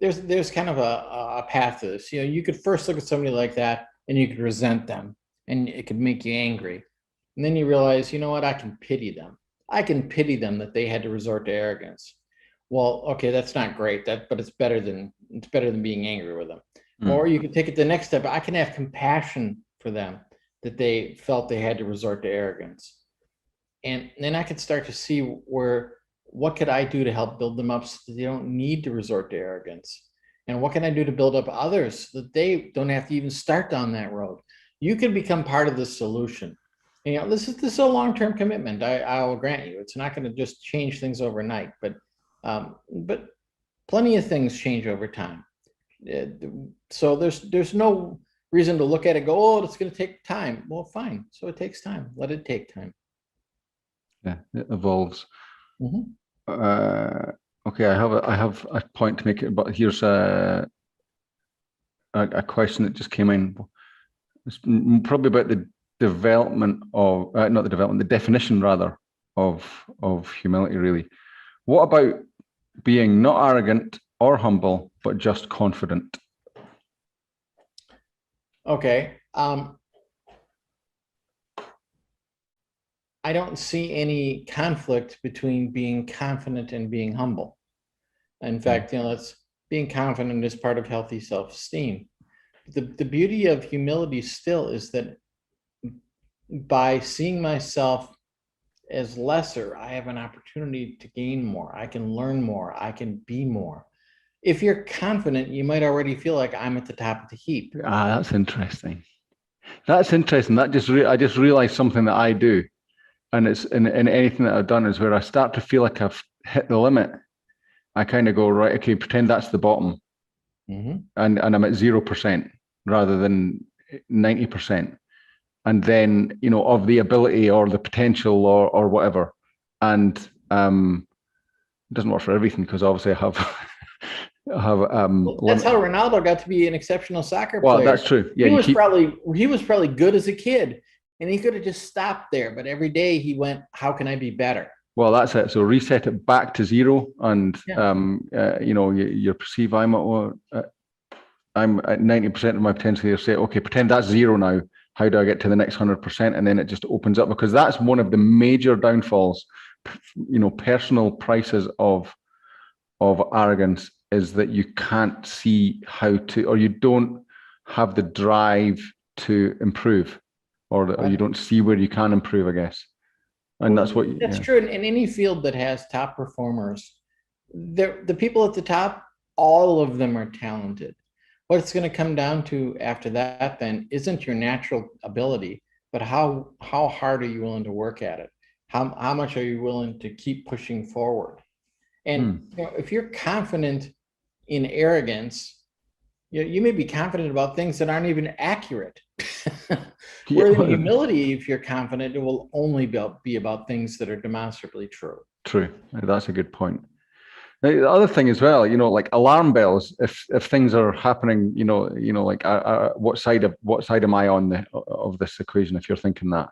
there's kind of a path to this. You could first look at somebody like that and you could resent them and it could make you angry. And then you realize, what, I can pity them. I can pity them that they had to resort to arrogance. Well, okay, that's not great, but it's better than being angry with them. Or you could take it the next step. I can have compassion for them that they felt they had to resort to arrogance. And then I could start to see what could I do to help build them up so that they don't need to resort to arrogance? And what can I do to build up others so that they don't have to even start down that road? You can become part of the solution. This is a long-term commitment. I will grant you, it's not going to just change things overnight, but plenty of things change over time. So there's no reason to look at it and go, oh, it's going to take time. Well, fine. So it takes time. Let it take time. Yeah, it evolves. Okay, I have a point to make it, but here's a question that just came in. It's probably about the development of the definition rather of humility, really. What about being not arrogant or humble, but just confident? Okay. I don't see any conflict between being confident and being humble. In fact, being confident is part of healthy self-esteem. The beauty of humility still is that by seeing myself as lesser, I have an opportunity to gain more. I can learn more. I can be more. If you're confident, you might already feel like I'm at the top of the heap. That's interesting. That's interesting. I just realized something that I do. And it's in anything that I've done is where I start to feel like I've hit the limit. I kind of go, right, okay, pretend that's the bottom. And I'm at 0% rather than 90%. And then, of the ability or the potential or whatever. And it doesn't work for everything because obviously I have that's how Ronaldo got to be an exceptional soccer player. Well, that's true. Yeah, he was probably good as a kid, and he could have just stopped there. But every day he went, "How can I be better?" Well, that's it. So reset it back to 0, and your perceive I'm at 90% of my potential. You say, okay, pretend that's 0 now. How do I get to the next 100%? And then it just opens up, because that's one of the major downfalls. Personal prices of arrogance is that you can't see how to, or you don't have the drive to improve, or you don't see where you can improve, I guess. And that's true in any field that has top performers. The people at the top, all of them are talented. What it's going to come down to after that then isn't your natural ability, but how hard are you willing to work at it? How much are you willing to keep pushing forward? And if you're confident in arrogance, you may be confident about things that aren't even accurate. Where in humility, if you're confident, it will only be about things that are demonstrably true. True. That's a good point. Now, the other thing as well, like alarm bells, if things are happening, like what side am I on of this equation? If you're thinking that,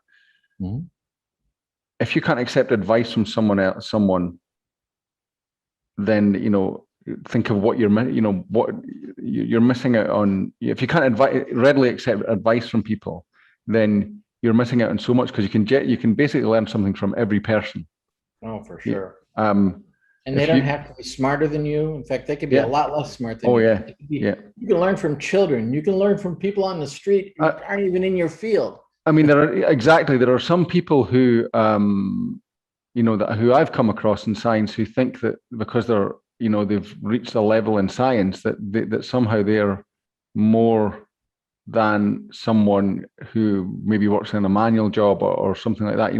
if you can't accept advice from someone, then think of what you're missing out on. If you can't readily accept advice from people, then you're missing out on so much, because you can basically learn something from every person. Oh, for sure. And they don't have to be smarter than you. In fact, they could be a lot less smart than you. You can learn from children. You can learn from people on the street who aren't even in your field. I mean, there are some people who, who I've come across in science, who think that because they're, they've reached a level in science that somehow they're more than someone who maybe works in a manual job or something like that,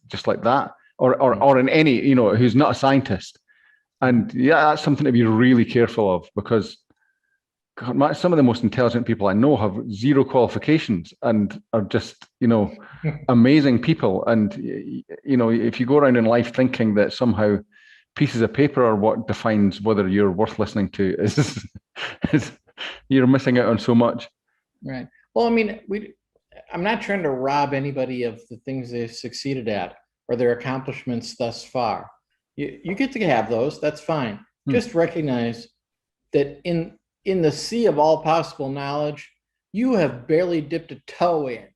just like that, or in any, who's not a scientist. And that's something to be really careful of, because some of the most intelligent people I know have 0 qualifications and are just, amazing people. And, if you go around in life thinking that somehow pieces of paper are what defines whether you're worth listening to, you're missing out on so much. Right. Well, I mean, I'm not trying to rob anybody of the things they've succeeded at or their accomplishments thus far. You get to have those. That's fine. Just recognize that in the sea of all possible knowledge, you have barely dipped a toe in.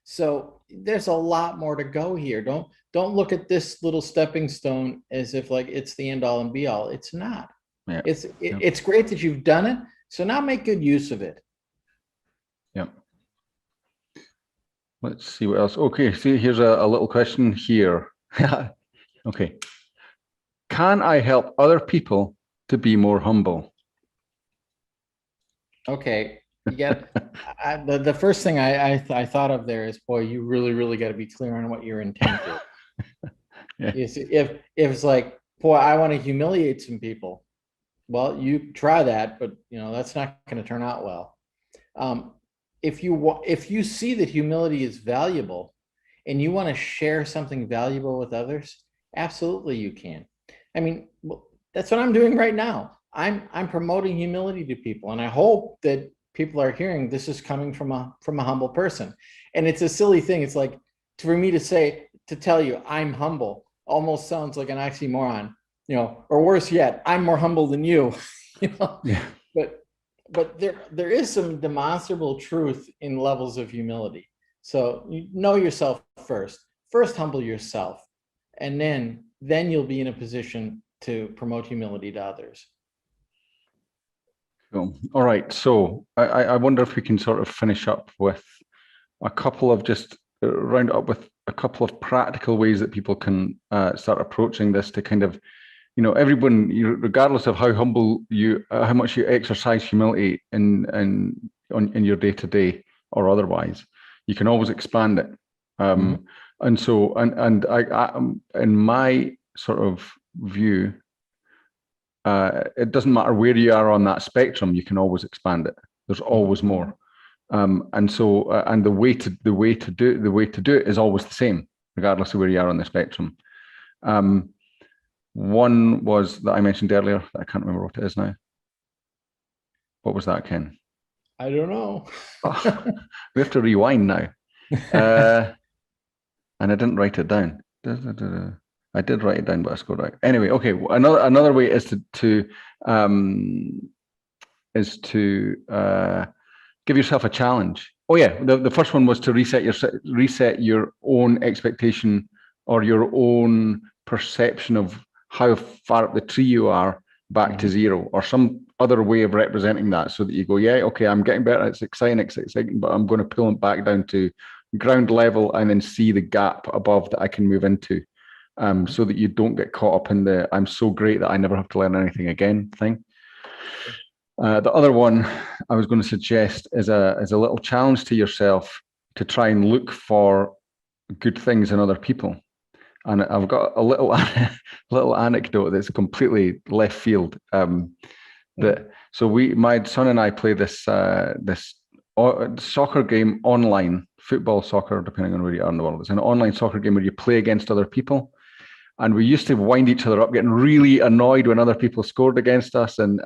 So there's a lot more to go here. Don't look at this little stepping stone as if like it's the end all and be all. It's not. Yeah. It's great that you've done it. So now make good use of it. Yeah. Let's see what else. Okay, see, here's a little question here. Okay. Can I help other people to be more humble? Okay. The first thing I thought of there is, boy, you really got to be clear on what your intent is. If it's like, boy, I want to humiliate some people, well, you try that, but that's not going to turn out well. If you see that humility is valuable and you want to share something valuable with others, absolutely you can. I mean, that's what I'm doing right now. I'm promoting humility to people, and I hope that people are hearing this is coming from a humble person. And it's a silly thing. It's like, for me to tell you I'm humble almost sounds like an oxymoron, or worse yet, I'm more humble than you. Yeah. but there is some demonstrable truth in levels of humility. So you know yourself first. First, humble yourself, and then you'll be in a position to promote humility to others. Cool. All right. So I wonder if we can sort of finish up with a couple of round up with a couple of practical ways that people can start approaching this to kind of, everyone, regardless of how humble how much you exercise humility in your day to day or otherwise, you can always expand it. And so, and I in my sort of view, it doesn't matter where you are on that spectrum, you can always expand it. There's always more. And so, and the way to do it is always the same, regardless of where you are on the spectrum. One was that I mentioned earlier. I can't remember what it is now. What was that, Ken? I don't know. We have to rewind now. And I didn't write it down. I did write it down, but I scored out. Anyway, okay. Another way is to give yourself a challenge. Oh yeah, the first one was to reset your own expectation or your own perception of how far up the tree you are back to zero, or some other way of representing that, so that you go, yeah, okay, I'm getting better. It's exciting, but I'm going to pull it back down to ground level and then see the gap above that I can move into, so that you don't get caught up in the "I'm so great that I never have to learn anything again" thing. The other one I was going to suggest is a little challenge to yourself to try and look for good things in other people. And I've got a little anecdote that's completely left field. My son and I play this soccer game online, football, soccer, depending on where you are in the world. It's an online soccer game where you play against other people. And we used to wind each other up, getting really annoyed when other people scored against us, and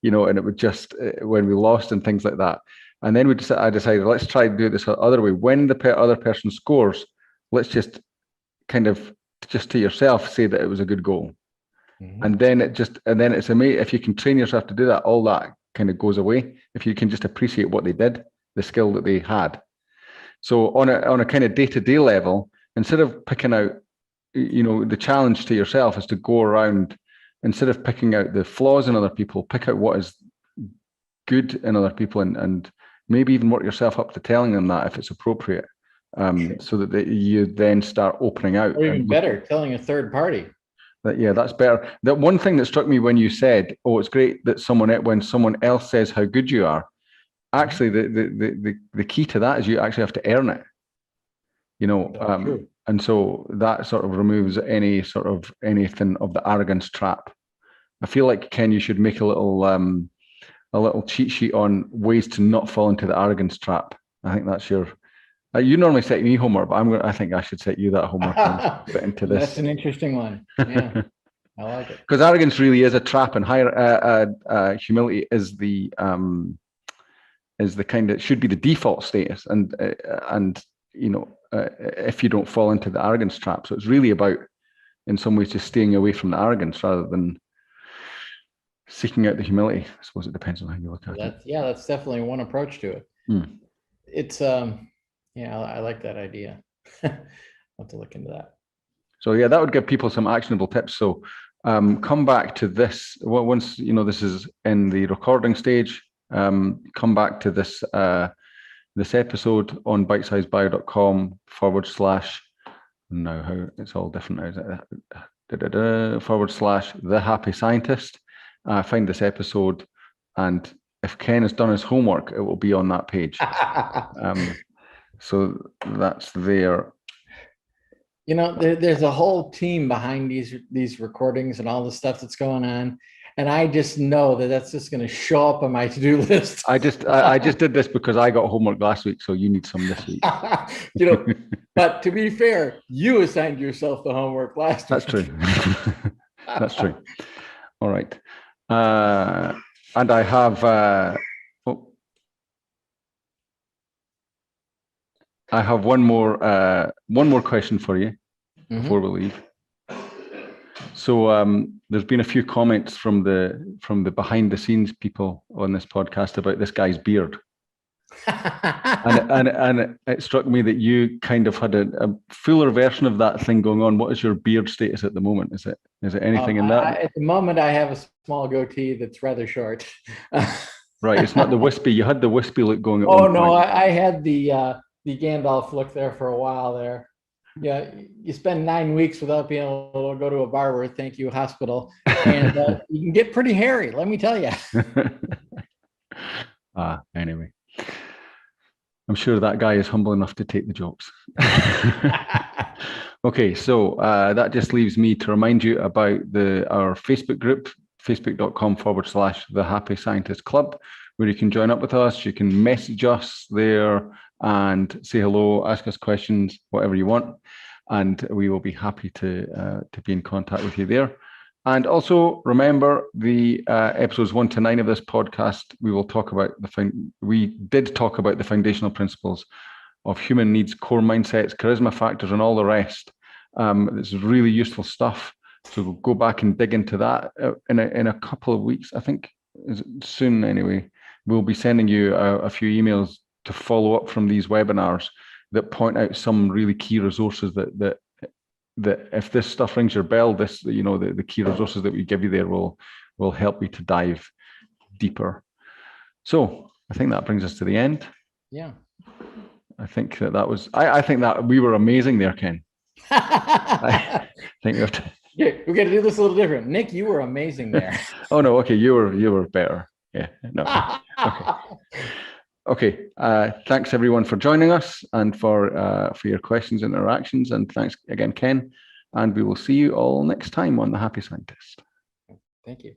it would just when we lost and things like that. And then I decided, let's try to do this the other way. When the other person scores, let's just kind of just to yourself say that it was a good goal. And then it's amazing if you can train yourself to do that. All that kind of goes away if you can just appreciate what they did, the skill that they had. So on a kind of day-to-day level, instead of picking out, the challenge to yourself is to go around, instead of picking out the flaws in other people, pick out what is good in other people, and maybe even work yourself up to telling them that if it's appropriate, so that you then start opening out. Or even better, telling a third party. That's better. That one thing that struck me when you said, "Oh, it's great that when someone else says how good you are," actually, the key to that is you actually have to earn it. And so that sort of removes anything of the arrogance trap. I feel like, Ken, you should make a little cheat sheet on ways to not fall into the arrogance trap. I think that's your. You normally set me homework, but I think I should set you that homework and get into this. That's an interesting one. Yeah, I like it. Because arrogance really is a trap, and humility is the kind of should be the default status, and if you don't fall into the arrogance trap. So it's really about, in some ways, just staying away from the arrogance rather than seeking out the humility. I suppose it depends on how you look at it. Yeah, that's definitely one approach to it. It's I like that idea. I'll have to look into that. So yeah, that would give people some actionable tips. So come back to this once this is in the recording stage. Come back to this this episode on bitesizebio.com / now how it's all different now, / the happy scientist. Find this episode, and if Ken has done his homework, it will be on that page. So that's there. There's a whole team behind these recordings and all the stuff that's going on, and I just know that that's just going to show up on my to-do list. I just did this because I got homework last week, so you need some this week. But to be fair, you assigned yourself the homework last week. That's true. That's true. All right, and I have. I have one more question for you before we leave. So there's been a few comments from the behind the scenes people on this podcast about this guy's beard. and it struck me that you kind of had a fuller version of that thing going on. What is your beard status at the moment? Is it anything in that? At the moment, I have a small goatee that's rather short. Right, it's not the wispy. You had the wispy look going at Oh no, I had the Gandalf look there for a while there. Yeah, you spend 9 weeks without being able to go to a barber, thank you, hospital, and you can get pretty hairy, let me tell you. Anyway. I'm sure that guy is humble enough to take the jokes. Okay, so that just leaves me to remind you about our Facebook group, facebook.com/The Happy Scientist Club, where you can join up with us. You can message us there and say hello, ask us questions, whatever you want, and we will be happy to be in contact with you there. And also remember the episodes 1 to 9 of this podcast. We did talk about the foundational principles of human needs, core mindsets, charisma factors, and all the rest. This is really useful stuff. So we'll go back and dig into that in a couple of weeks. I think soon anyway. We'll be sending you a few emails to follow up from these webinars that point out some really key resources that if this stuff rings your bell, the key resources that we give you there will help you to dive deeper. So I think that brings us to the end. Yeah. I think I think that we were amazing there, Ken. I think we have to. Yeah, we got to do this a little different. Nick, you were amazing there. Oh no, okay, you were better. Yeah, no. Okay. Thanks everyone for joining us and for your questions and interactions. And thanks again, Ken. And we will see you all next time on The Happy Scientist. Thank you.